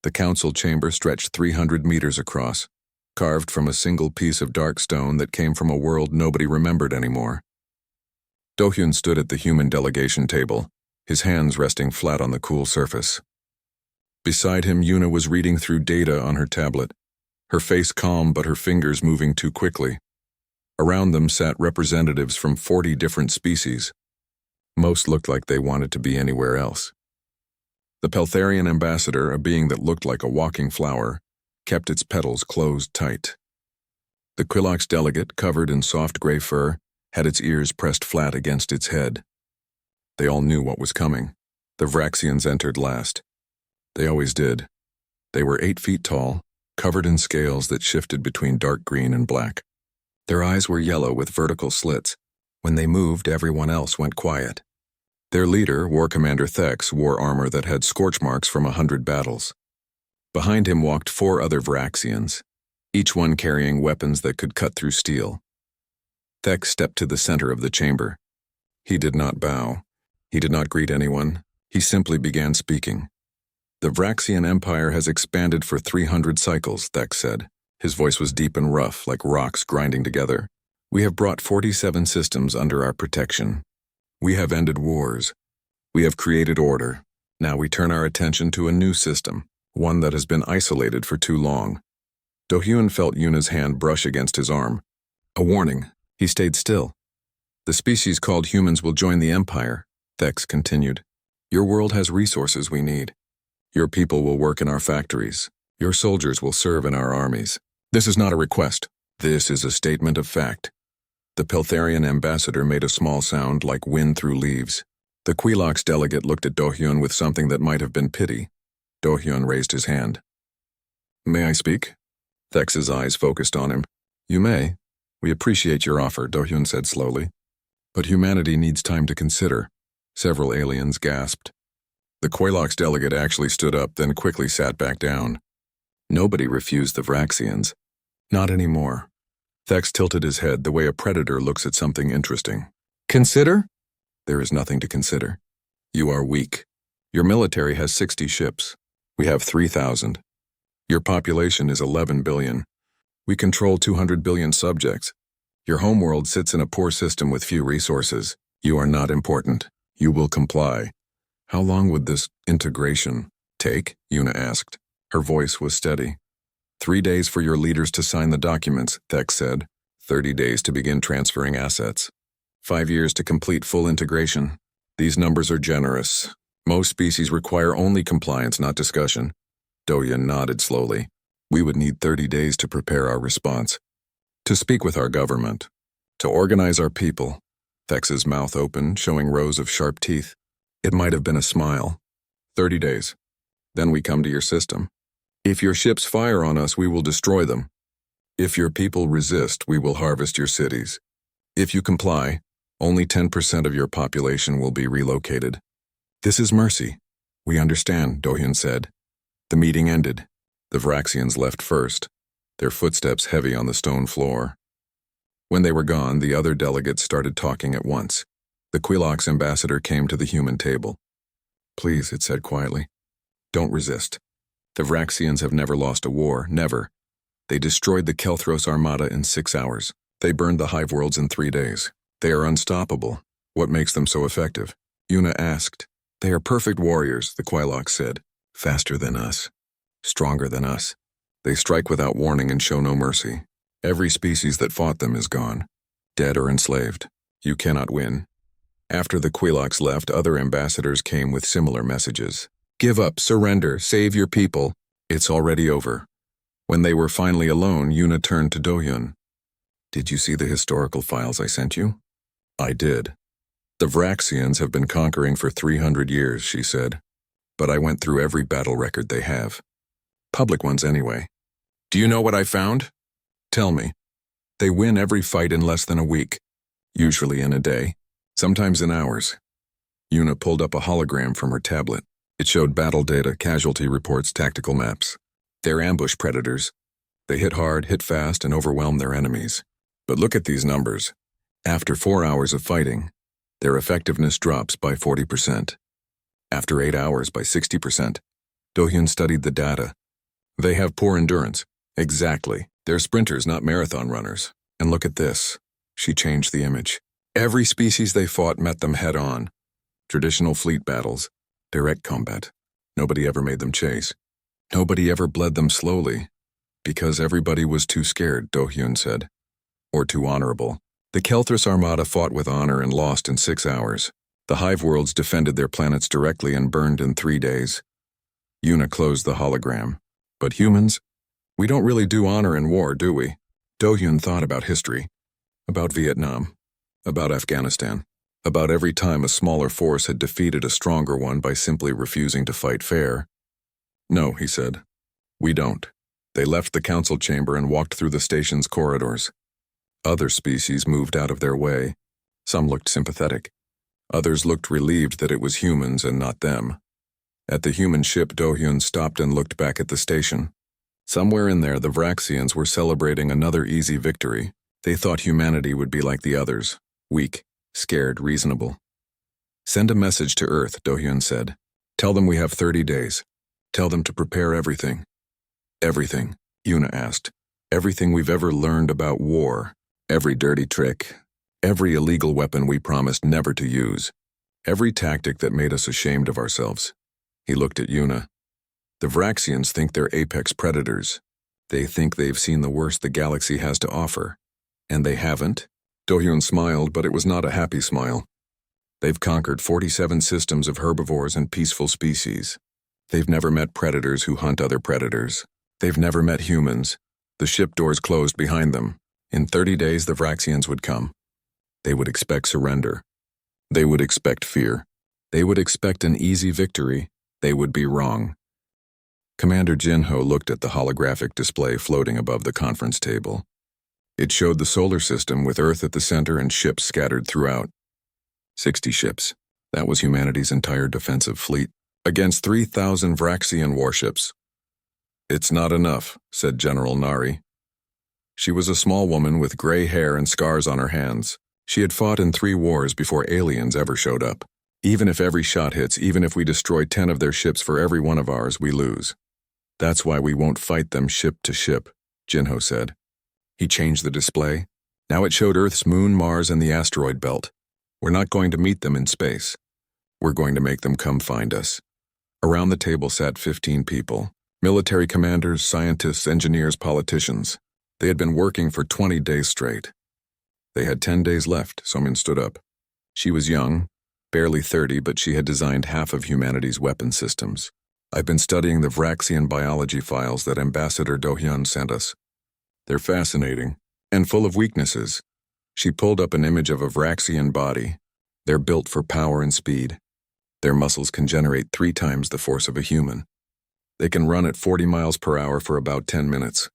The council chamber stretched 300 meters across, carved from a single piece of dark stone that came from a world nobody remembered anymore. Do-hyun stood at the human delegation table, his hands resting flat on the cool surface. Beside him, Yuna was reading through data on her tablet, her face calm but her fingers moving too quickly. Around them sat representatives from 40 different species. Most looked like they wanted to be anywhere else. The Peltharian ambassador, a being that looked like a walking flower, kept its petals closed tight. The Quilox delegate, covered in soft gray fur, had its ears pressed flat against its head. They all knew what was coming. The Vraxians entered last. They always did. They were 8 feet tall, covered in scales that shifted between dark green and black. Their eyes were yellow with vertical slits. When they moved, everyone else went quiet. Their leader, War Commander Thex, wore armor that had scorch marks from 100 battles. Behind him walked 4 other Vraxians, each one carrying weapons that could cut through steel. Thex stepped to the center of the chamber. He did not bow. He did not greet anyone. He simply began speaking. The Vraxian Empire has expanded for 300 cycles, Thex said. His voice was deep and rough, like rocks grinding together. We have brought 47 systems under our protection. We have ended wars. We have created order. Now we turn our attention to a new system, one that has been isolated for too long. Do-hyun felt Yuna's hand brush against his arm. A warning. He stayed still. The species called humans will join the Empire, Thex continued. Your world has resources we need. Your people will work in our factories. Your soldiers will serve in our armies. This is not a request. This is a statement of fact. The Peltharian ambassador made a small sound like wind through leaves. The Quilox delegate looked at Do-hyun with something that might have been pity. Do-hyun raised his hand. May I speak? Thex's eyes focused on him. You may. We appreciate your offer, Do-hyun said slowly. But humanity needs time to consider. Several aliens gasped. The Quilox delegate actually stood up, then quickly sat back down. Nobody refused the Vraxians. Not anymore. Thex tilted his head the way a predator looks at something interesting. Consider? There is nothing to consider. You are weak. Your military has 60 ships. We have 3,000. Your population is 11 billion. We control 200 billion subjects. Your homeworld sits in a poor system with few resources. You are not important. You will comply. How long would this integration take? Yuna asked. Her voice was steady. 3 days for your leaders to sign the documents, Thex said. 30 days to begin transferring assets. 5 years to complete full integration. These numbers are generous. Most species require only compliance, not discussion. Do-hyun nodded slowly. We would need 30 days to prepare our response. To speak with our government. To organize our people. Thex's mouth opened, showing rows of sharp teeth. It might have been a smile. 30 days. Then we come to your system. If your ships fire on us, we will destroy them. If your people resist, we will harvest your cities. If you comply, only 10% of your population will be relocated. This is mercy. We understand, Do-hyun said. The meeting ended. The Vraxians left first, their footsteps heavy on the stone floor. When they were gone, the other delegates started talking at once. The Quilox ambassador came to the human table. Please, it said quietly. Don't resist. The Vraxians have never lost a war, never. They destroyed the Kelthros armada in 6 hours. They burned the hive worlds in 3 days. They are unstoppable. What makes them so effective? Yuna asked. They are perfect warriors, the Quilox said. Faster than us. Stronger than us. They strike without warning and show no mercy. Every species that fought them is gone. Dead or enslaved. You cannot win. After the Quilox left, other ambassadors came with similar messages. Give up, surrender, save your people. It's already over. When they were finally alone, Yuna turned to Do-hyun. Did you see the historical files I sent you? I did. The Vraxians have been conquering for 300 years, she said. But I went through every battle record they have. Public ones anyway. Do you know what I found? Tell me. They win every fight in less than a week. Usually in a day. Sometimes in hours. Yuna pulled up a hologram from her tablet. It showed battle data, casualty reports, tactical maps. They're ambush predators. They hit hard, hit fast, and overwhelm their enemies. But look at these numbers. After 4 hours of fighting, their effectiveness drops by 40%. After 8 hours by 60%. Do-hyun studied the data. They have poor endurance. Exactly. They're sprinters, not marathon runners. And look at this. She changed the image. Every species they fought met them head-on. Traditional fleet battles. Direct combat. Nobody ever made them chase. Nobody ever bled them slowly. Because everybody was too scared, Do-hyun said. Or too honorable. The Kelthris Armada fought with honor and lost in 6 hours. The Hive worlds defended their planets directly and burned in 3 days. Yuna closed the hologram. But humans? We don't really do honor in war, do we? Do-hyun thought about history. About Vietnam. About Afghanistan. About every time a smaller force had defeated a stronger one by simply refusing to fight fair. No, he said. We don't. They left the council chamber and walked through the station's corridors. Other species moved out of their way. Some looked sympathetic. Others looked relieved that it was humans and not them. At the human ship, Do-hyun stopped and looked back at the station. Somewhere in there, the Vraxians were celebrating another easy victory. They thought humanity would be like the others, weak, scared, reasonable. Send a message to Earth, Do-hyun said. Tell them we have 30 days. Tell them to prepare everything. Everything, Yuna asked. Everything we've ever learned about war. Every dirty trick. Every illegal weapon we promised never to use. Every tactic that made us ashamed of ourselves. He looked at Yuna. The Vraxians think they're apex predators. They think they've seen the worst the galaxy has to offer. And they haven't? Do-hyun smiled, but it was not a happy smile. They've conquered 47 systems of herbivores and peaceful species. They've never met predators who hunt other predators. They've never met humans. The ship doors closed behind them. In 30 days, the Vraxians would come. They would expect surrender. They would expect fear. They would expect an easy victory. They would be wrong. Commander Jinho looked at the holographic display floating above the conference table. It showed the solar system with Earth at the center and ships scattered throughout. 60 ships. That was humanity's entire defensive fleet, against 3,000 Vraxian warships. It's not enough, said General Nari. She was a small woman with gray hair and scars on her hands. She had fought in 3 wars before aliens ever showed up. Even if every shot hits, even if we destroy 10 of their ships for every one of ours, we lose. That's why we won't fight them ship to ship, Jinho said. He changed the display. Now it showed Earth's moon, Mars, and the asteroid belt. We're not going to meet them in space. We're going to make them come find us. Around the table sat 15 people. Military commanders, scientists, engineers, politicians. They had been working for 20 days straight. They had 10 days left, Somin stood up. She was young, barely 30, but she had designed half of humanity's weapon systems. I've been studying the Vraxian biology files that Ambassador Do-hyun sent us. They're fascinating, and full of weaknesses. She pulled up an image of a Vraxian body. They're built for power and speed. Their muscles can generate 3 times the force of a human. They can run at 40 miles per hour for about 10 minutes.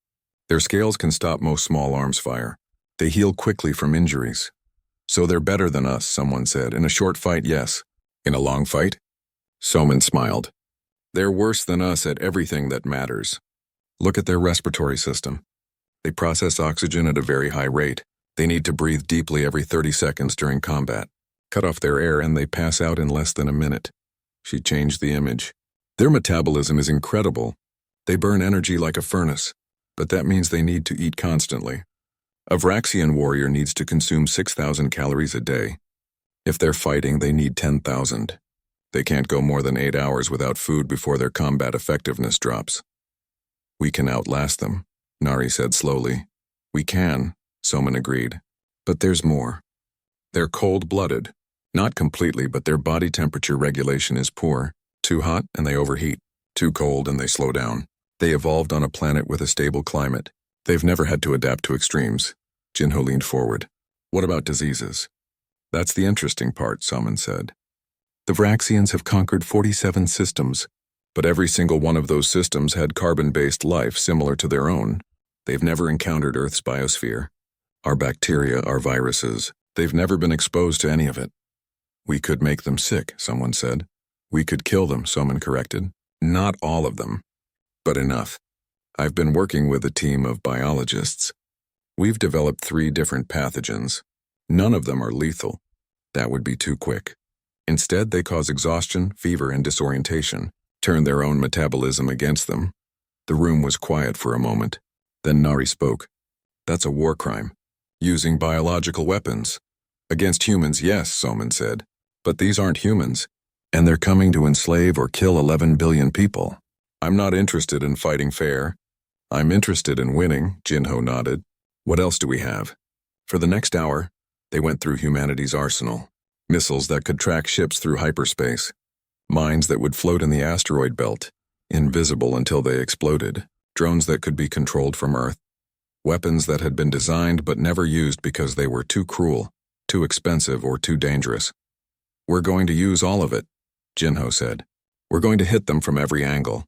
Their scales can stop most small arms fire. They heal quickly from injuries. So they're better than us, someone said. In a short fight, yes. In a long fight? Somin smiled. They're worse than us at everything that matters. Look at their respiratory system. They process oxygen at a very high rate. They need to breathe deeply every 30 seconds during combat. Cut off their air and they pass out in less than a minute. She changed the image. Their metabolism is incredible. They burn energy like a furnace, but that means they need to eat constantly. A Vraxian warrior needs to consume 6,000 calories a day. If they're fighting, they need 10,000. They can't go more than 8 hours without food before their combat effectiveness drops. We can outlast them, Nari said slowly. We can, Somin agreed. But there's more. They're cold-blooded. Not completely, but their body temperature regulation is poor. Too hot and they overheat. Too cold and they slow down. They evolved on a planet with a stable climate. They've never had to adapt to extremes. Jinho leaned forward. What about diseases? That's the interesting part, Somin said. The Vraxians have conquered 47 systems, but every single one of those systems had carbon-based life similar to their own. They've never encountered Earth's biosphere. Our bacteria, our viruses, they've never been exposed to any of it. We could make them sick, someone said. We could kill them, Somin corrected. Not all of them, but enough. I've been working with a team of biologists. We've developed 3 different pathogens. None of them are lethal. That would be too quick. Instead, they cause exhaustion, fever, and disorientation. turn their own metabolism against them. The room was quiet for a moment. Then Nari spoke. That's a war crime. Using biological weapons. Against humans, yes, Soman said. But these aren't humans, and they're coming to enslave or kill 11 billion people. I'm not interested in fighting fair. I'm interested in winning, Jinho nodded. What else do we have? For the next hour, they went through humanity's arsenal. Missiles that could track ships through hyperspace. Mines that would float in the asteroid belt, invisible until they exploded. Drones that could be controlled from Earth. Weapons that had been designed but never used because they were too cruel, too expensive, or too dangerous. We're going to use all of it, Jinho said. We're going to hit them from every angle.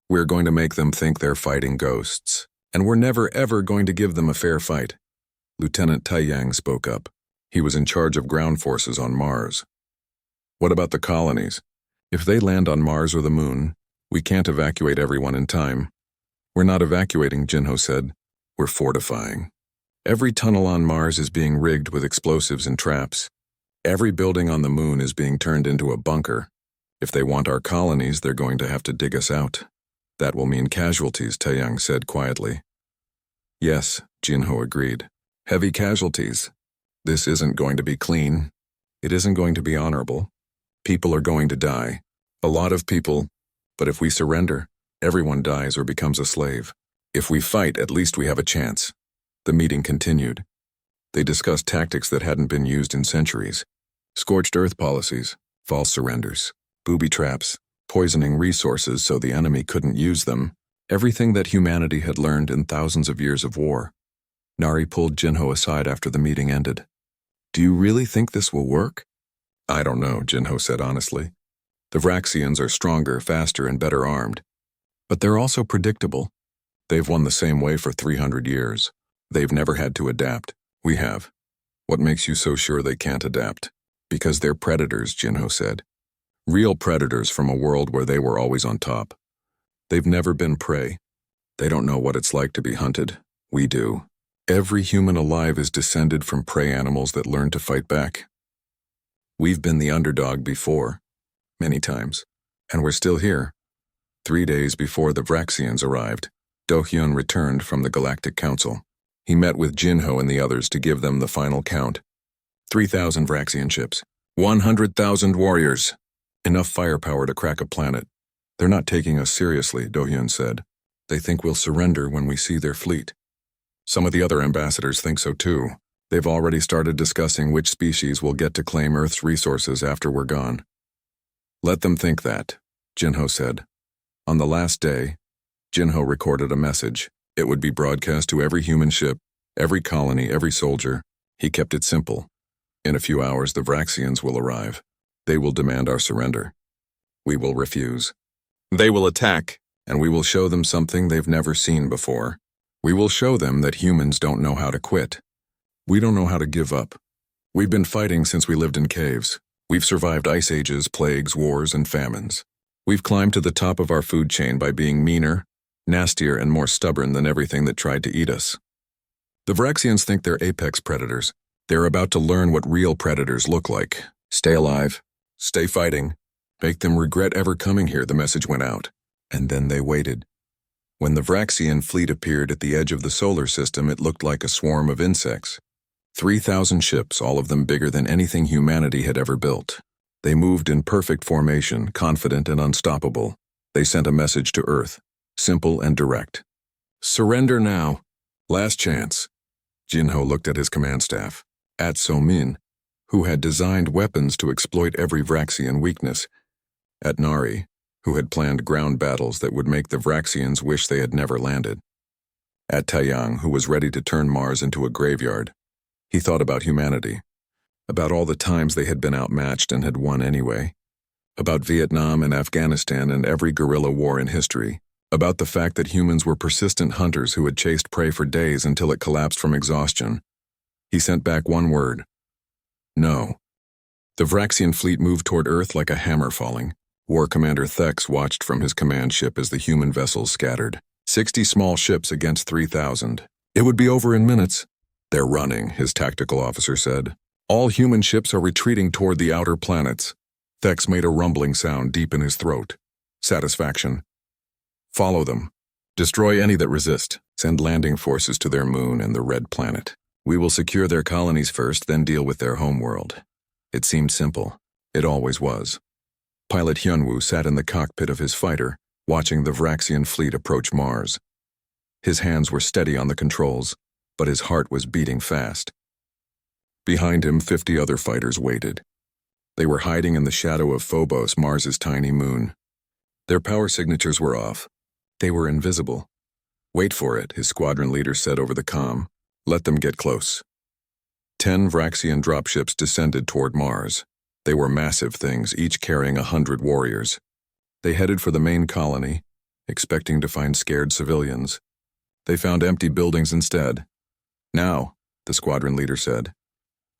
We're going to make them think they're fighting ghosts. And we're never ever going to give them a fair fight. Lieutenant Taiyang spoke up. He was in charge of ground forces on Mars. What about the colonies? If they land on Mars or the Moon, we can't evacuate everyone in time. We're not evacuating, Jinho said. We're fortifying. Every tunnel on Mars is being rigged with explosives and traps. Every building on the Moon is being turned into a bunker. If they want our colonies, they're going to have to dig us out. That will mean casualties, Taiyang said quietly. Yes, Jinho agreed. Heavy casualties. This isn't going to be clean. It isn't going to be honorable. People are going to die. A lot of people. But if we surrender, everyone dies or becomes a slave. If we fight, at least we have a chance. The meeting continued. They discussed tactics that hadn't been used in centuries. Scorched earth policies, false surrenders, booby traps, poisoning resources so the enemy couldn't use them. Everything that humanity had learned in thousands of years of war. Nari pulled Jinho aside after the meeting ended. Do you really think this will work? I don't know, Jinho said honestly. The Vraxians are stronger, faster, and better armed. But they're also predictable. They've won the same way for 300 years. They've never had to adapt. We have. What makes you so sure they can't adapt? Because they're predators, Jinho said. Real predators from a world where they were always on top. They've never been prey. They don't know what it's like to be hunted. We do. Every human alive is descended from prey animals that learn to fight back. We've been the underdog before, many times, and we're still here. 3 days before the Vraxians arrived, Do-hyun returned from the Galactic Council. He met with Jinho and the others to give them the final count. 3,000 Vraxian ships. 100,000 warriors. Enough firepower to crack a planet. They're not taking us seriously, Do-hyun said. They think we'll surrender when we see their fleet. Some of the other ambassadors think so too. They've already started discussing which species will get to claim Earth's resources after we're gone. Let them think that, Jinho said. On the last day, Jinho recorded a message. It would be broadcast to every human ship, every colony, every soldier. He kept it simple. In a few hours, the Vraxians will arrive. They will demand our surrender. We will refuse. They will attack, and we will show them something they've never seen before. We will show them that humans don't know how to quit. We don't know how to give up. We've been fighting since we lived in caves. We've survived ice ages, plagues, wars, and famines. We've climbed to the top of our food chain by being meaner, nastier, and more stubborn than everything that tried to eat us. The Vraxians think they're apex predators. They're about to learn what real predators look like. Stay alive. Stay fighting. Make them regret ever coming here, the message went out. And then they waited. When the Vraxian fleet appeared at the edge of the solar system, it looked like a swarm of insects. 3,000 ships, all of them bigger than anything humanity had ever built. They moved in perfect formation, confident and unstoppable. They sent a message to Earth, simple and direct. Surrender now. Last chance. Jinho looked at his command staff, at So-min, who had designed weapons to exploit every Vraxian weakness, at Nari, who had planned ground battles that would make the Vraxians wish they had never landed, at Taiyang, who was ready to turn Mars into a graveyard. He thought about humanity, about all the times they had been outmatched and had won anyway, about Vietnam and Afghanistan and every guerrilla war in history, about the fact that humans were persistent hunters who had chased prey for days until it collapsed from exhaustion. He sent back one word. No. The Vraxian fleet moved toward Earth like a hammer falling. War Commander Thex watched from his command ship as the human vessels scattered. 60 small ships against 3,000. It would be over in minutes. They're running, his tactical officer said. All human ships are retreating toward the outer planets. Thex made a rumbling sound deep in his throat. Satisfaction. Follow them. Destroy any that resist. Send landing forces to their moon and the Red Planet. We will secure their colonies first, then deal with their homeworld. It seemed simple. It always was. Pilot Hyunwoo sat in the cockpit of his fighter, watching the Vraxian fleet approach Mars. His hands were steady on the controls, but his heart was beating fast. Behind him, 50 other fighters waited. They were hiding in the shadow of Phobos, Mars's tiny moon. Their power signatures were off. They were invisible. Wait for it, his squadron leader said over the comm. Let them get close. 10 Vraxian dropships descended toward Mars. They were massive things, each carrying 100 warriors. They headed for the main colony, expecting to find scared civilians. They found empty buildings instead. Now, the squadron leader said.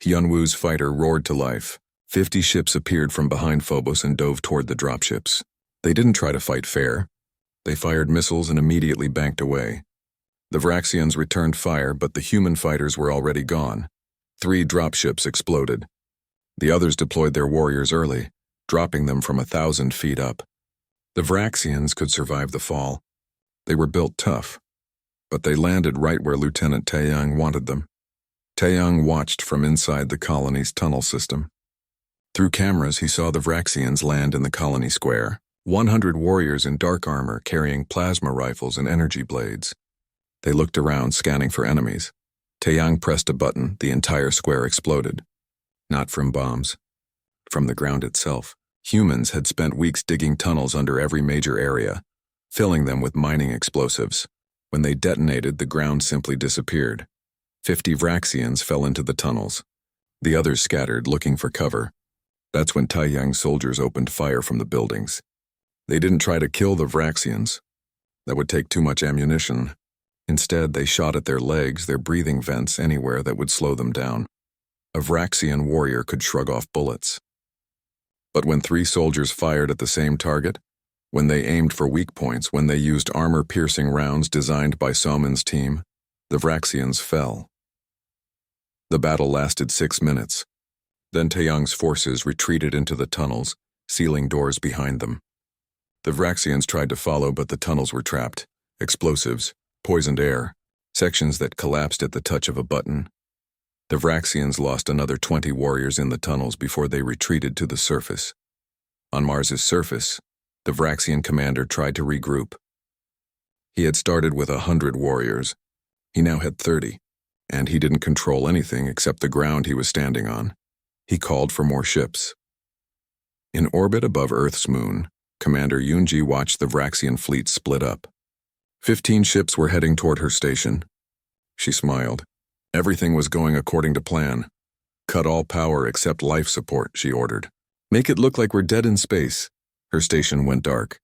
Hyunwoo's fighter roared to life. 50 ships appeared from behind Phobos and dove toward the dropships. They didn't try to fight fair. They fired missiles and immediately banked away. The Vraxians returned fire, but the human fighters were already gone. 3 dropships exploded. The others deployed their warriors early, dropping them from 1,000 feet up. The Vraxians could survive the fall. They were built tough, but they landed right where Lieutenant Taeyang wanted them. Taeyang watched from inside the colony's tunnel system. Through cameras, he saw the Vraxians land in the colony square. 100 warriors in dark armor carrying plasma rifles and energy blades. They looked around, scanning for enemies. Taeyang pressed a button. The entire square exploded. Not from bombs. From the ground itself. Humans had spent weeks digging tunnels under every major area, filling them with mining explosives. When they detonated, the ground simply disappeared. 50 Vraxians fell into the tunnels. The others scattered, looking for cover. That's when Taeyang's soldiers opened fire from the buildings. They didn't try to kill the Vraxians. That would take too much ammunition. Instead, they shot at their legs, their breathing vents, anywhere that would slow them down. A Vraxian warrior could shrug off bullets. But when 3 soldiers fired at the same target, when they aimed for weak points, when they used armor-piercing rounds designed by Somin's team, the Vraxians fell. The battle lasted 6 minutes. Then Taeyang's forces retreated into the tunnels, sealing doors behind them. The Vraxians tried to follow, but the tunnels were trapped. Explosives, poisoned air, sections that collapsed at the touch of a button. The Vraxians lost another 20 warriors in the tunnels before they retreated to the surface. On Mars's surface, the Vraxian commander tried to regroup. He had started with 100 warriors. He now had 30, and he didn't control anything except the ground he was standing on. He called for more ships. In orbit above Earth's moon, Commander Yoonji watched the Vraxian fleet split up. 15 ships were heading toward her station. She smiled. Everything was going according to plan. Cut all power except life support, she ordered. Make it look like we're dead in space. Her station went dark.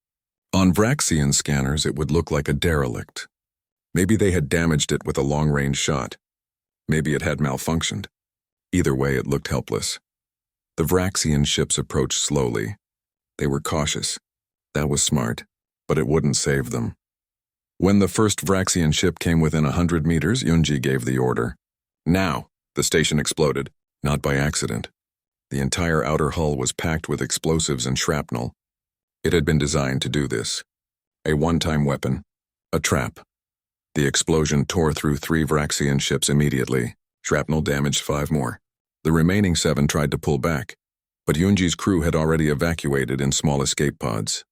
On Vraxian scanners, it would look like a derelict. Maybe they had damaged it with a long-range shot. Maybe it had malfunctioned. Either way, it looked helpless. The Vraxian ships approached slowly. They were cautious. That was smart, but it wouldn't save them. When the first Vraxian ship came within 100 meters, Yoonji gave the order. Now! The station exploded, not by accident. The entire outer hull was packed with explosives and shrapnel. It had been designed to do this. A one-time weapon. A trap. The explosion tore through 3 Vraxian ships immediately. Shrapnel damaged 5 more. The remaining 7 tried to pull back, but Yoonji's crew had already evacuated in small escape pods.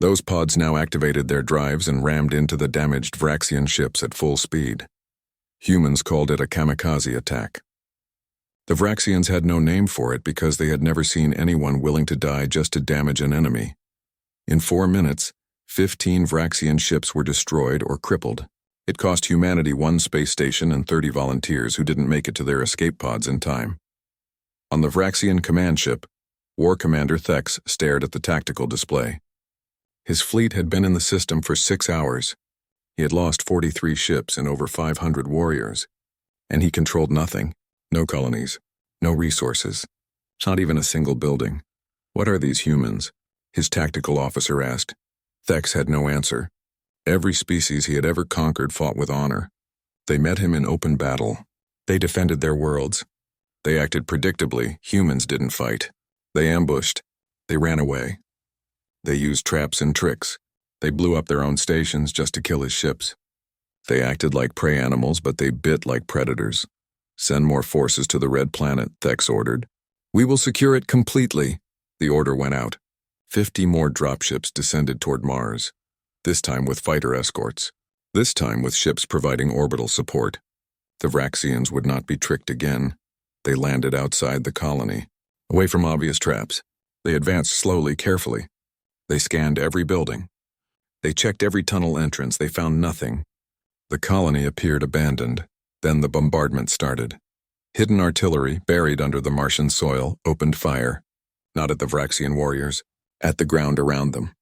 Those pods now activated their drives and rammed into the damaged Vraxian ships at full speed. Humans called it a kamikaze attack. The Vraxians had no name for it because they had never seen anyone willing to die just to damage an enemy. In 4 minutes, 15 Vraxian ships were destroyed or crippled. It cost humanity 1 space station and 30 volunteers who didn't make it to their escape pods in time. On the Vraxian command ship, War Commander Thex stared at the tactical display. His fleet had been in the system for 6 hours. He had lost 43 ships and over 500 warriors. And he controlled nothing. No colonies. No resources. Not even a single building. What are these humans? His tactical officer asked. Thex had no answer. Every species he had ever conquered fought with honor. They met him in open battle. They defended their worlds. They acted predictably. Humans didn't fight. They ambushed. They ran away. They used traps and tricks. They blew up their own stations just to kill his ships. They acted like prey animals, but they bit like predators. Send more forces to the Red Planet, Thex ordered. We will secure it completely. The order went out. 50 more dropships descended toward Mars, this time with fighter escorts, this time with ships providing orbital support. The Vraxians would not be tricked again. They landed outside the colony, away from obvious traps. They advanced slowly, carefully. They scanned every building. They checked every tunnel entrance. They found nothing. The colony appeared abandoned. Then the bombardment started. Hidden artillery, buried under the Martian soil, opened fire. Not at the Vraxian warriors, at the ground around them.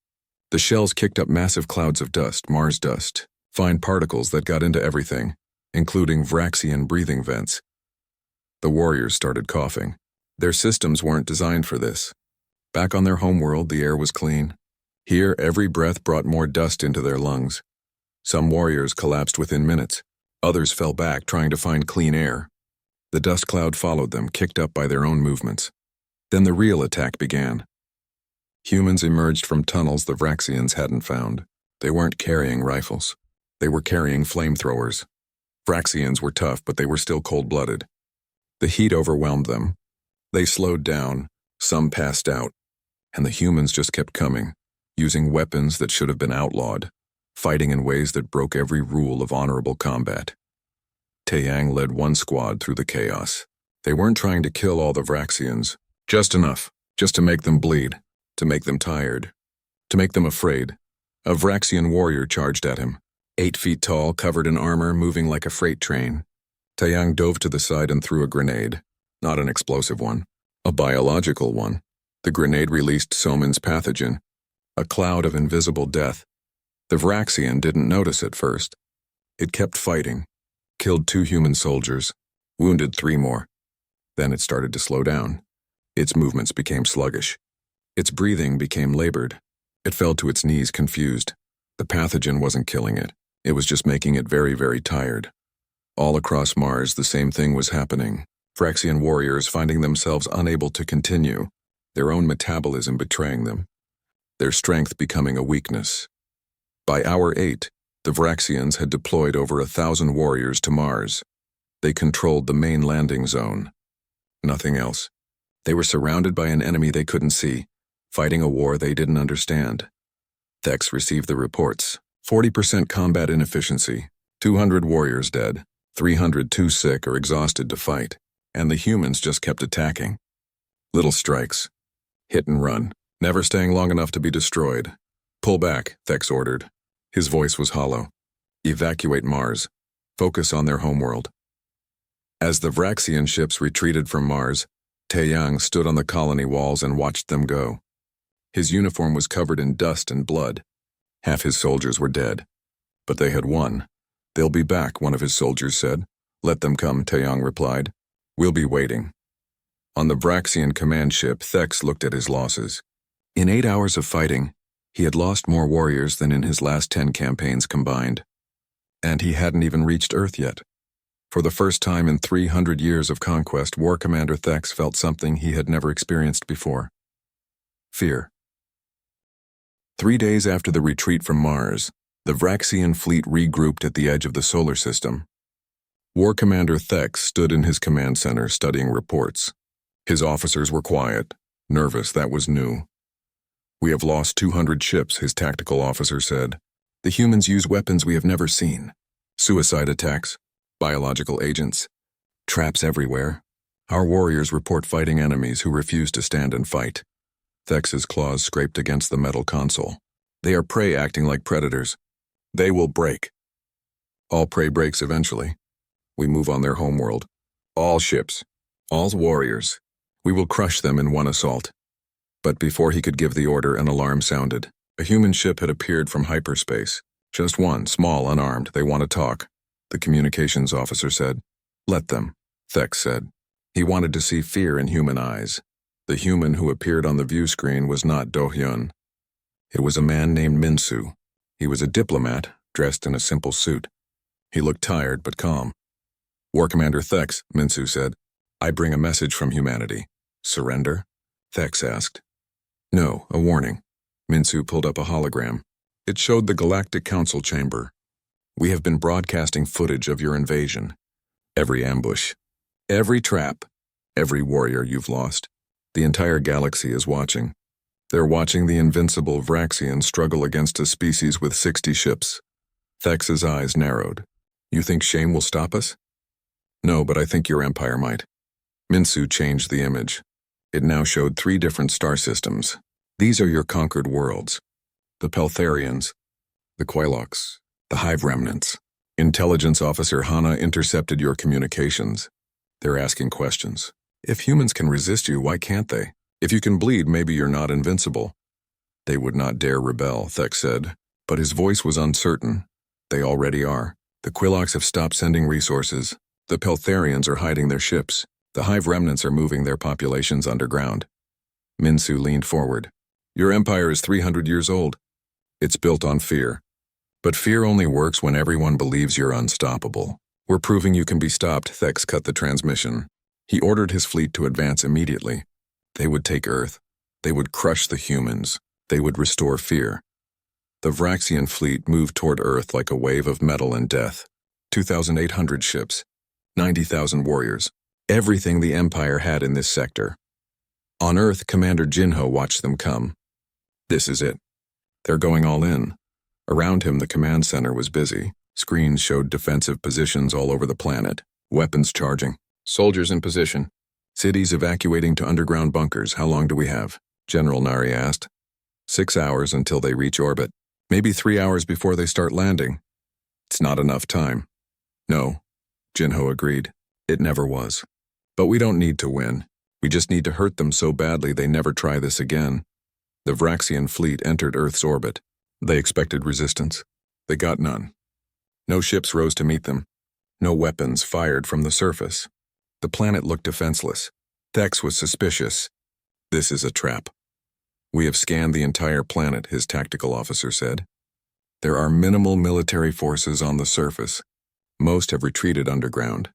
The shells kicked up massive clouds of dust, Mars dust, fine particles that got into everything, including Vraxian breathing vents. The warriors started coughing. Their systems weren't designed for this. Back on their homeworld, the air was clean. Here, every breath brought more dust into their lungs. Some warriors collapsed within minutes. Others fell back, trying to find clean air. The dust cloud followed them, kicked up by their own movements. Then the real attack began. Humans emerged from tunnels the Vraxians hadn't found. They weren't carrying rifles. They were carrying flamethrowers. Vraxians were tough, but they were still cold-blooded. The heat overwhelmed them. They slowed down, some passed out, and the humans just kept coming, using weapons that should have been outlawed, fighting in ways that broke every rule of honorable combat. Taeyang led one squad through the chaos. They weren't trying to kill all the Vraxians, just enough, just to make them bleed, to make them tired, to make them afraid. A Vraxian warrior charged at him, 8 feet tall, covered in armor, moving like a freight train. Taeyang dove to the side and threw a grenade, not an explosive one, a biological one. The grenade released Somin's pathogen, a cloud of invisible death. The Vraxian didn't notice at first. It kept fighting, killed 2 human soldiers, wounded 3 more. Then it started to slow down. Its movements became sluggish. Its breathing became labored. It fell to its knees, confused. The pathogen wasn't killing it. It was just making it very, very tired. All across Mars, the same thing was happening. Vraxian warriors finding themselves unable to continue, their own metabolism betraying them, their strength becoming a weakness. By hour 8, the Vraxians had deployed over 1,000 warriors to Mars. They controlled the main landing zone. Nothing else. They were surrounded by an enemy they couldn't see, fighting a war they didn't understand. Thex received the reports. 40% combat inefficiency, 200 warriors dead, 300 too sick or exhausted to fight, and the humans just kept attacking. Little strikes. Hit and run, never staying long enough to be destroyed. Pull back, Thex ordered. His voice was hollow. Evacuate Mars. Focus on their homeworld. As the Vraxian ships retreated from Mars, Taeyang stood on the colony walls and watched them go. His uniform was covered in dust and blood. Half his soldiers were dead. But they had won. They'll be back, one of his soldiers said. Let them come, Taeyang replied. We'll be waiting. On the Vraxian command ship, Thex looked at his losses. In 8 hours of fighting, he had lost more warriors than in his last 10 campaigns combined. And he hadn't even reached Earth yet. For the first time in 300 years of conquest, War Commander Thex felt something he had never experienced before. Fear. 3 days after the retreat from Mars, the Vraxian fleet regrouped at the edge of the solar system. War Commander Thex stood in his command center studying reports. His officers were quiet, nervous, that was new. We have lost 200 ships, his tactical officer said. The humans use weapons we have never seen. Suicide attacks, biological agents, traps everywhere. Our warriors report fighting enemies who refuse to stand and fight. Thex's claws scraped against the metal console. They are prey acting like predators. They will break. All prey breaks eventually. We move on their homeworld. All ships. All warriors. We will crush them in one assault. But before he could give the order, an alarm sounded. A human ship had appeared from hyperspace. Just one, small, unarmed. They want to talk. The communications officer said. Let them, Thex said. He wanted to see fear in human eyes. The human who appeared on the view screen was not Do-hyun. It was a man named Minsu. He was a diplomat, dressed in a simple suit. He looked tired but calm. War Commander Thex, Minsu said. I bring a message from humanity. Surrender? Thex asked. No, a warning. Minsu pulled up a hologram. It showed the Galactic Council chamber. "We have been broadcasting footage of your invasion. Every ambush, every trap, every warrior you've lost. The entire galaxy is watching. They're watching the invincible Vraxian struggle against a species with 60 ships." Thex's eyes narrowed. "You think shame will stop us?" "No, but I think your empire might." Minsu changed the image. It now showed 3 different star systems. "These are your conquered worlds. The Peltharians, the Quailocs, the Hive Remnants. Intelligence Officer Hana intercepted your communications. They're asking questions. If humans can resist you, why can't they? If you can bleed, maybe you're not invincible." "They would not dare rebel," Thex said, but his voice was uncertain. "They already are. The Quailocs have stopped sending resources. The Peltharians are hiding their ships. The Hive Remnants are moving their populations underground." Minsu leaned forward. "Your empire is 300 years old. It's built on fear. But fear only works when everyone believes you're unstoppable. We're proving you can be stopped." Thex cut the transmission. He ordered his fleet to advance immediately. They would take Earth. They would crush the humans. They would restore fear. The Vraxian fleet moved toward Earth like a wave of metal and death. 2,800 ships. 90,000 warriors. Everything the Empire had in this sector. On Earth, Commander Jinho watched them come. This is it. They're going all in. Around him, the command center was busy. Screens showed defensive positions all over the planet. Weapons charging. Soldiers in position. Cities evacuating to underground bunkers. "How long do we have?" General Nari asked. 6 hours until they reach orbit. Maybe 3 hours before they start landing. It's not enough time. No, Jinho agreed. It never was. But we don't need to win. We just need to hurt them so badly they never try this again. The Vraxian fleet entered Earth's orbit. They expected resistance. They got none. No ships rose to meet them. No weapons fired from the surface. The planet looked defenseless. Thex was suspicious. "This is a trap." "We have scanned the entire planet," his tactical officer said. "There are minimal military forces on the surface. Most have retreated underground.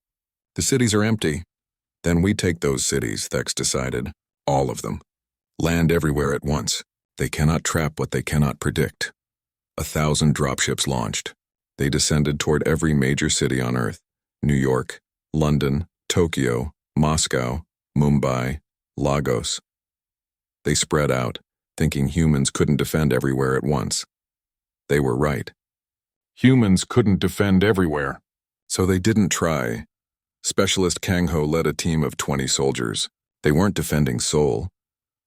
The cities are empty. Then we take those cities," Thex decided. "All of them. Land everywhere at once. They cannot trap what they cannot predict." 1,000 dropships launched. They descended toward every major city on Earth. New York, London, Tokyo, Moscow, Mumbai, Lagos. They spread out, thinking humans couldn't defend everywhere at once. They were right. Humans couldn't defend everywhere. So they didn't try. Specialist Kang Ho led a team of 20 soldiers. They weren't defending Seoul.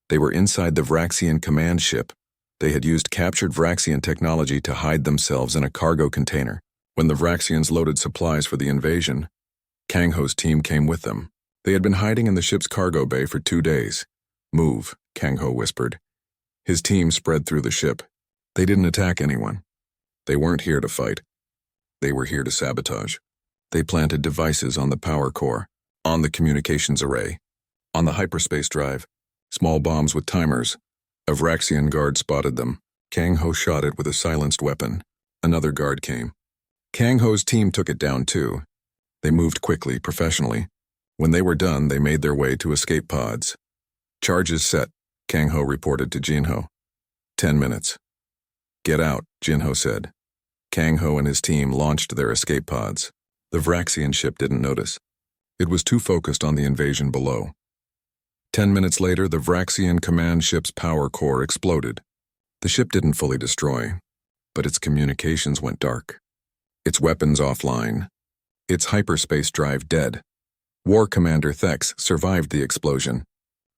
They were inside the Vraxian command ship. They had used captured Vraxian technology to hide themselves in a cargo container. When the Vraxians loaded supplies for the invasion, Kang Ho's team came with them. They had been hiding in the ship's cargo bay for 2 days. "Move," Kang Ho whispered. His team spread through the ship. They didn't attack anyone. They weren't here to fight. They were here to sabotage. They planted devices on the power core, on the communications array, on the hyperspace drive, small bombs with timers. A Vraxian guard spotted them. Kang Ho shot it with a silenced weapon. Another guard came. Kang Ho's team took it down too. They moved quickly, professionally. When they were done, they made their way to escape pods. "Charges set," Kang Ho reported to Jinho. 10 minutes. "Get out," Jinho said. Kang Ho and his team launched their escape pods. The Vraxian ship didn't notice. It was too focused on the invasion below. 10 minutes later, the Vraxian command ship's power core exploded. The ship didn't fully destroy, but its communications went dark. Its weapons offline. Its hyperspace drive dead. War Commander Thex survived the explosion,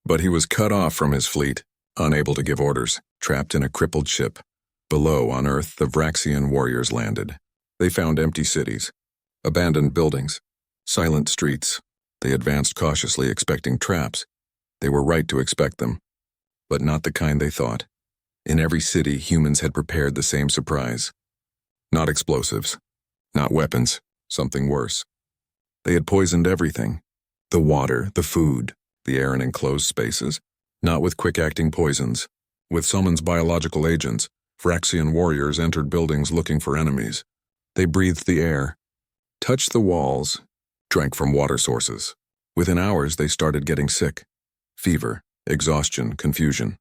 but he was cut off from his fleet, unable to give orders, trapped in a crippled ship. Below, on Earth, the Vraxian warriors landed. They found empty cities, abandoned buildings, silent streets. They advanced cautiously, expecting traps. They were right to expect them, but not the kind they thought. In every city, humans had prepared the same surprise. Not explosives, not weapons, something worse. They had poisoned everything. The water, the food, the air in enclosed spaces. Not with quick-acting poisons. With summons biological agents, Vraxian warriors entered buildings looking for enemies. They breathed the air, touched the walls, drank from water sources. Within hours, they started getting sick. Fever, exhaustion, confusion.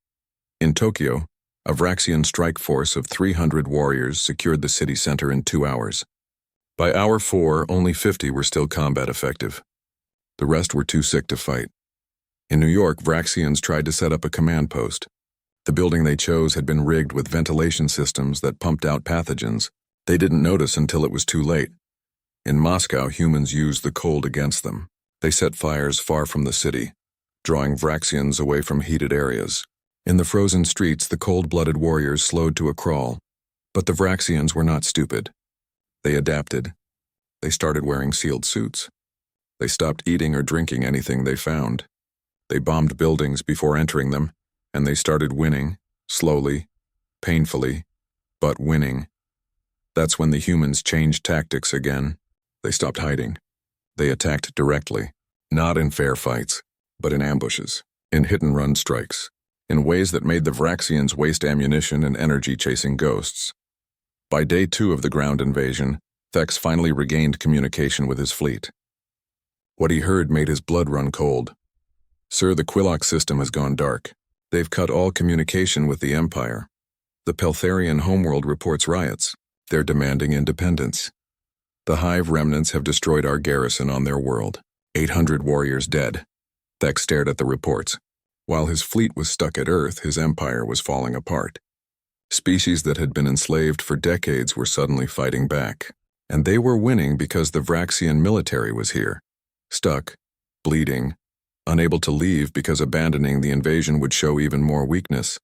In Tokyo, A Vraxian strike force of 300 warriors secured the city center in 2 hours. By hour 4, only 50 were still combat effective. The rest were too sick to fight. In New York, Vraxians tried to set up a command post. The building they chose had been rigged with ventilation systems that pumped out pathogens. They didn't notice until it was too late. In Moscow, humans used the cold against them. They set fires far from the city, drawing Vraxians away from heated areas. In the frozen streets, the cold-blooded warriors slowed to a crawl. But the Vraxians were not stupid. They adapted. They started wearing sealed suits. They stopped eating or drinking anything they found. They bombed buildings before entering them, and they started winning, slowly, painfully, but winning. That's when the humans changed tactics again. They stopped hiding. They attacked directly, not in fair fights, but in ambushes, in hit-and-run strikes, in ways that made the Vraxians waste ammunition and energy chasing ghosts. By day 2 of the ground invasion, Thex finally regained communication with his fleet. What he heard made his blood run cold. "Sir, the Quillock system has gone dark. They've cut all communication with the Empire. The Peltharian homeworld reports riots. They're demanding independence. The Hive remnants have destroyed our garrison on their world. 800 warriors dead." Thex stared at the reports. While his fleet was stuck at Earth, his empire was falling apart. Species that had been enslaved for decades were suddenly fighting back. And they were winning because the Vraxian military was here. Stuck, bleeding, unable to leave because abandoning the invasion would show even more weakness.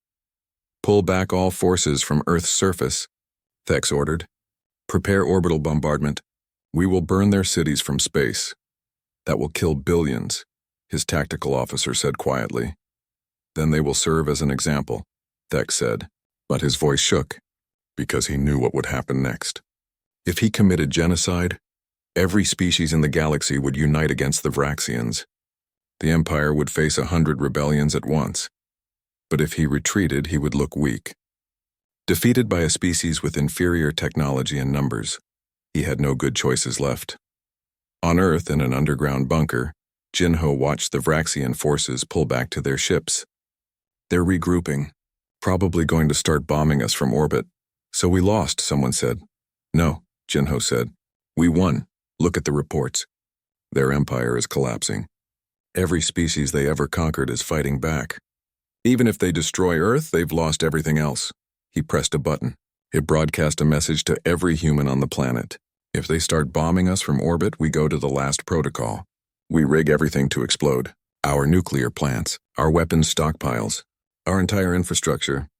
"Pull back all forces from Earth's surface," Thex ordered. "Prepare orbital bombardment. We will burn their cities from space. That will kill billions," his tactical officer said quietly. "Then they will serve as an example," Thex said, but his voice shook because he knew what would happen next. If he committed genocide, every species in the galaxy would unite against the Vraxians. The Empire would face 100 rebellions at once. But if he retreated, he would look weak. Defeated by a species with inferior technology and numbers, he had no good choices left. On Earth, in an underground bunker, Jinho watched the Vraxian forces pull back to their ships. "They're regrouping, probably going to start bombing us from orbit." "So we lost," someone said. "No," Jinho said. "We won. Look at the reports. Their empire is collapsing. Every species they ever conquered is fighting back. Even if they destroy Earth, they've lost everything else." He pressed a button. It broadcast a message to every human on the planet. "If they start bombing us from orbit, we go to the last protocol. We rig everything to explode. Our nuclear plants, our weapons stockpiles, our entire infrastructure.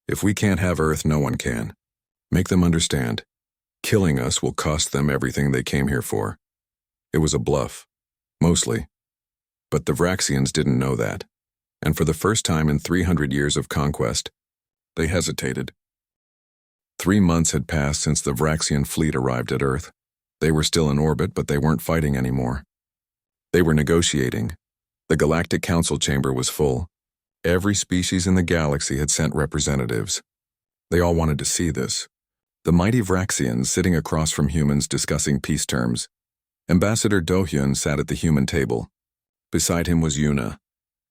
If we can't have Earth, no one can. Make them understand. Killing us will cost them everything they came here for." It was a bluff, mostly. But the Vraxians didn't know that. And for the first time in 300 years of conquest, they hesitated. 3 months had passed since the Vraxian fleet arrived at Earth. They were still in orbit, but they weren't fighting anymore. They were negotiating. The Galactic Council chamber was full. Every species in the galaxy had sent representatives. They all wanted to see this. The mighty Vraxians sitting across from humans discussing peace terms. Ambassador Dohyun sat at the human table. Beside him was Yuna,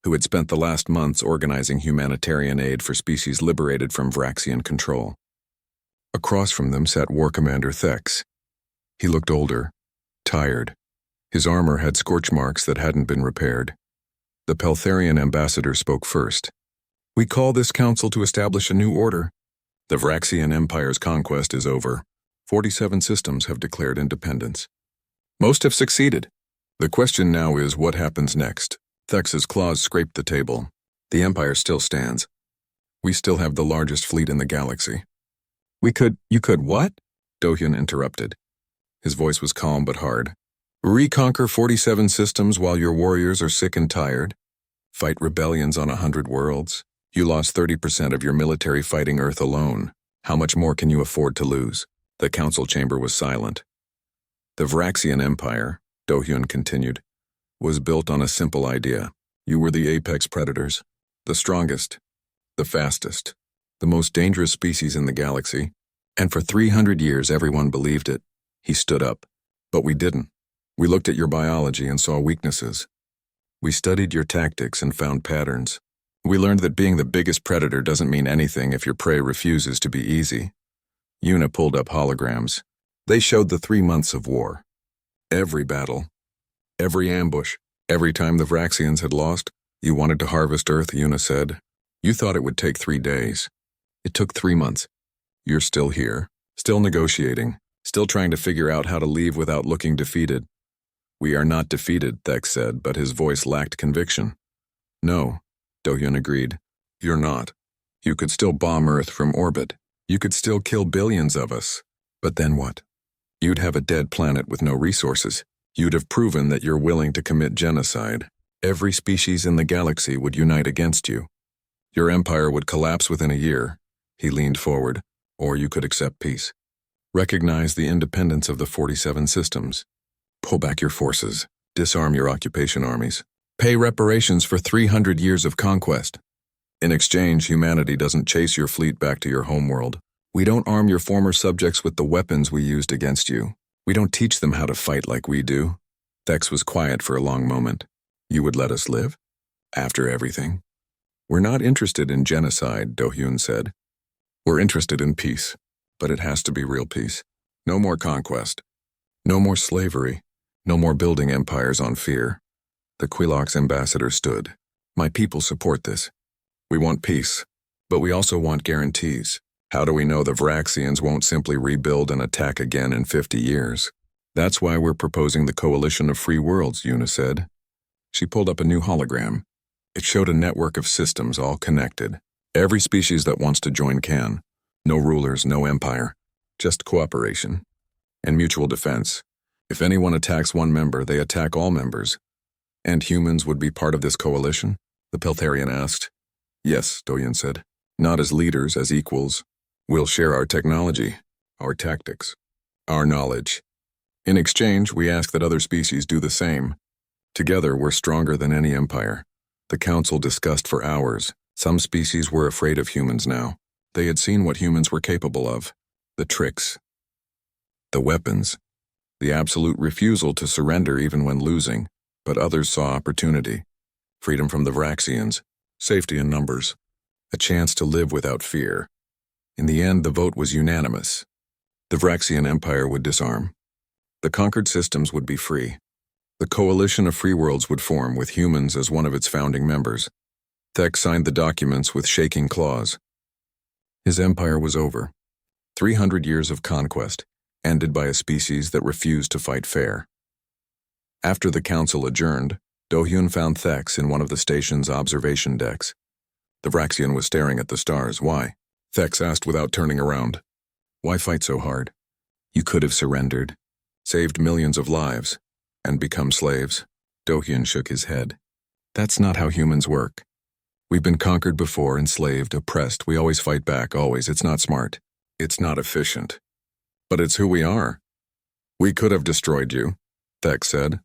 who had spent the last months organizing humanitarian aid for species liberated from Vraxian control. Across from them sat War Commander Thex. He looked older, tired. His armor had scorch marks that hadn't been repaired. The Peltharian ambassador spoke first. "We call this council to establish a new order. The Vraxian Empire's conquest is over. 47 systems have declared independence. Most have succeeded. The question now is what happens next." Thex's claws scraped the table. "The Empire still stands. We still have the largest fleet in the galaxy." You could what?" Dohyun interrupted. His voice was calm but hard. "Reconquer 47 systems while your warriors are sick and tired. Fight rebellions on 100 worlds. You lost 30% of your military fighting Earth alone. How much more can you afford to lose?" The council chamber was silent. "The Vraxian Empire," Dohyun continued, "was built on a simple idea. You were the apex predators, the strongest, the fastest, the most dangerous species in the galaxy. And for 300 years everyone believed it." He stood up. "But we didn't. We looked at your biology and saw weaknesses. We studied your tactics and found patterns. We learned that being the biggest predator doesn't mean anything if your prey refuses to be easy. Yuna pulled up holograms. They showed the 3 months of war. Every battle, every ambush, every time the Vraxians had lost. You wanted to harvest Earth, Yuna said. You thought it would take 3 days. It took 3 months. You're still here, still negotiating, still trying to figure out how to leave without looking defeated. We are not defeated, Thex said, but his voice lacked conviction. No, Dohyun agreed. You're not. You could still bomb Earth from orbit. You could still kill billions of us. But then what? You'd have a dead planet with no resources. You'd have proven that you're willing to commit genocide. Every species in the galaxy would unite against you. Your empire would collapse within a year. He leaned forward. Or you could accept peace. Recognize the independence of the 47 systems. Pull back your forces. Disarm your occupation armies. Pay reparations for 300 years of conquest. In exchange, humanity doesn't chase your fleet back to your homeworld. We don't arm your former subjects with the weapons we used against you. We don't teach them how to fight like we do. Thex was quiet for a long moment. You would let us live? After everything? We're not interested in genocide, Dohyun said. We're interested in peace, but it has to be real peace. No more conquest. No more slavery. No more building empires on fear. The Quilox ambassador stood. My people support this. We want peace, but we also want guarantees. How do we know the Vraxians won't simply rebuild and attack again in 50 years? That's why we're proposing the Coalition of Free Worlds, Yuna said. She pulled up a new hologram. It showed a network of systems all connected. Every species that wants to join can. No rulers, no empire. Just cooperation. And mutual defense. If anyone attacks one member, they attack all members. And humans would be part of this coalition? The Peltharian asked. Yes, Dohyun said. Not as leaders, as equals. We'll share our technology, our tactics, our knowledge. In exchange, we ask that other species do the same. Together, we're stronger than any empire. The council discussed for hours. Some species were afraid of humans now. They had seen what humans were capable of. The tricks. The weapons. The absolute refusal to surrender even when losing. But others saw opportunity. Freedom from the Vraxians. Safety in numbers. A chance to live without fear. In the end, the vote was unanimous. The Vraxian Empire would disarm. The conquered systems would be free. The Coalition of Free Worlds would form with humans as one of its founding members. Thex signed the documents with shaking claws. His empire was over. 300 years of conquest, ended by a species that refused to fight fair. After the council adjourned, Dohyun found Thex in one of the station's observation decks. The Vraxian was staring at the stars. Why? Thex asked without turning around. Why fight so hard? You could have surrendered, saved millions of lives, and become slaves. Dohyun shook his head. That's not how humans work. We've been conquered before, enslaved, oppressed. We always fight back, always. It's not smart. It's not efficient. But it's who we are. We could have destroyed you, Thex said.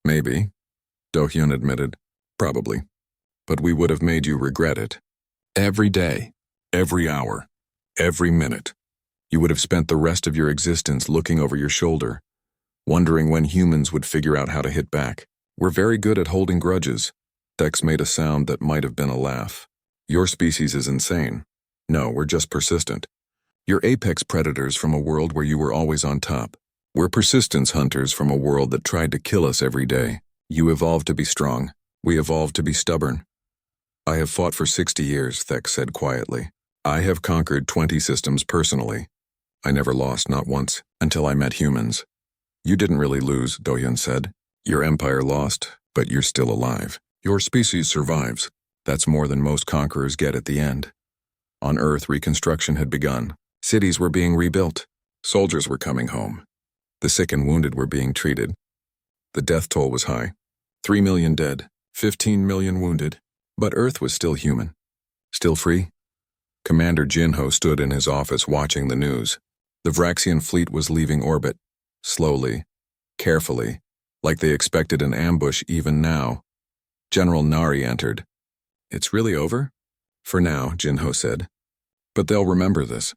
Maybe, Dohyun admitted. Probably. But we would have made you regret it. Every day, every hour, every minute. You would have spent the rest of your existence looking over your shoulder, wondering when humans would figure out how to hit back. We're very good at holding grudges. Thex made a sound that might have been a laugh. Your species is insane. No, we're just persistent. You're apex predators from a world where you were always on top. We're persistence hunters from a world that tried to kill us every day. You evolved to be strong. We evolved to be stubborn. I have fought for 60 years, Thex said quietly. I have conquered 20 systems personally. I never lost, not once, until I met humans. You didn't really lose, Dohyun said. Your empire lost, but you're still alive. Your species survives. That's more than most conquerors get at the end. On Earth, reconstruction had begun. Cities were being rebuilt. Soldiers were coming home. The sick and wounded were being treated. The death toll was high. 3 million dead, 15 million wounded. But Earth was still human. Still free? Commander Jinho stood in his office watching the news. The Vraxian fleet was leaving orbit. Slowly, carefully, like they expected an ambush even now. General Nari entered. It's really over? For now, Jinho said. But they'll remember this.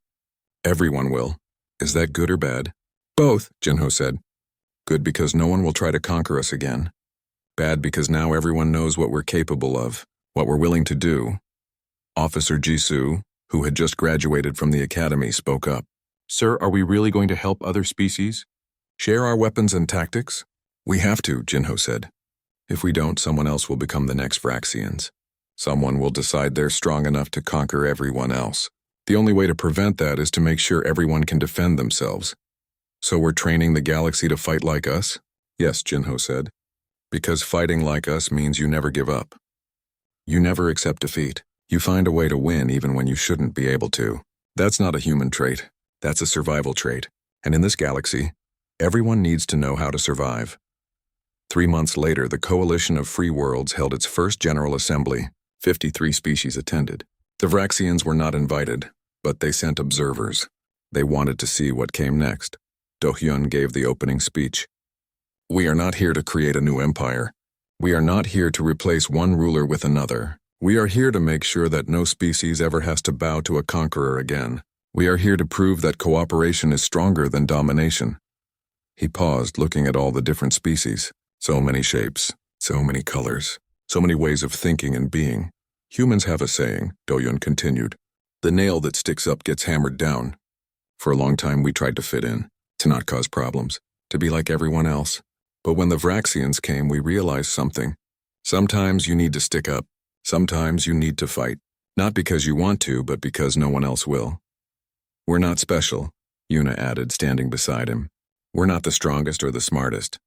Everyone will. Is that good or bad? Both, Jinho said. Good because no one will try to conquer us again. Bad because now everyone knows what we're capable of. what we're willing to do. Officer Jisoo, who had just graduated from the academy, spoke up. Sir, are we really going to help other species? Share our weapons and tactics? We have to, Jinho said. If we don't, someone else will become the next Vraxians. Someone will decide they're strong enough to conquer everyone else. The only way to prevent that is to make sure everyone can defend themselves. So we're training the galaxy to fight like us? Yes, Jinho said. Because fighting like us means you never give up. You never accept defeat. You find a way to win even when you shouldn't be able to. That's not a human trait. That's a survival trait. And in this galaxy, everyone needs to know how to survive. 3 months later, the Coalition of Free Worlds held its first General Assembly. 53 species attended. The Vraxians were not invited, but they sent observers. They wanted to see what came next. Do-hyun gave the opening speech. We are not here to create a new empire. We are not here to replace one ruler with another. We are here to make sure that no species ever has to bow to a conqueror again. We are here to prove that cooperation is stronger than domination. He paused, looking at all the different species. So many shapes, so many colors, so many ways of thinking and being. Humans have a saying, Do-hyun continued. The nail that sticks up gets hammered down. For a long time we tried to fit in, to not cause problems, to be like everyone else. But when the Vraxians came, we realized something. Sometimes you need to stick up. Sometimes you need to fight. Not because you want to, but because no one else will. We're not special, Yuna added, standing beside him. We're not the strongest or the smartest.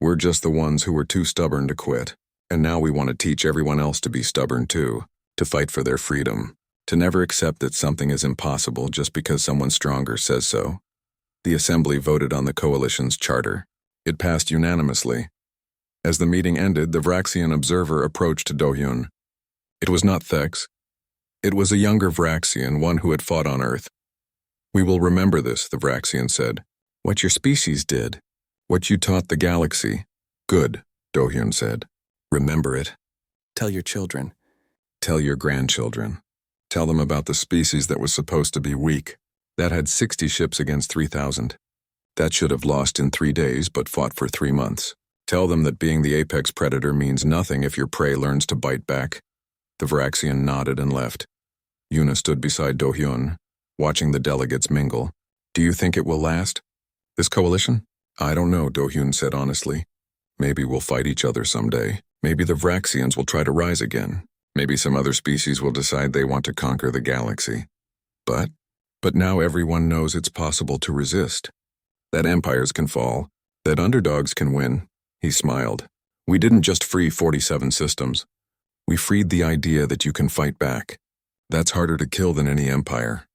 We're just the ones who were too stubborn to quit. And now we want to teach everyone else to be stubborn too, to fight for their freedom, to never accept that something is impossible just because someone stronger says so. The assembly voted on the coalition's charter. It passed unanimously. As the meeting ended, the Vraxian observer approached Do-hyun. It was not Thex. It was a younger Vraxian, one who had fought on Earth. We will remember this, the Vraxian said. What your species did. What you taught the galaxy. Good, Do-hyun said. Remember it. Tell your children. Tell your grandchildren. Tell them about the species that was supposed to be weak. That had 60 ships against 3,000. That should have lost in 3 days but fought for 3 months. Tell them that being the apex predator means nothing if your prey learns to bite back. The Vraxian nodded and left. Yuna stood beside Do-hyun, watching the delegates mingle. Do you think it will last? This coalition? I don't know, Do-hyun said honestly. Maybe we'll fight each other someday. Maybe the Vraxians will try to rise again. Maybe some other species will decide they want to conquer the galaxy. But now everyone knows it's possible to resist. That empires can fall. That underdogs can win. He smiled. We didn't just free 47 systems. We freed the idea that you can fight back. That's harder to kill than any empire.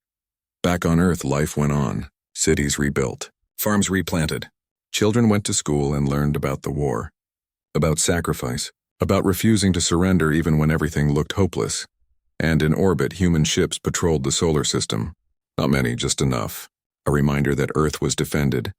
Back on Earth, life went on. Cities rebuilt. Farms replanted. Children went to school and learned about the war. About sacrifice. About refusing to surrender even when everything looked hopeless. And in orbit, human ships patrolled the solar system. Not many, just enough. A reminder that Earth was defended,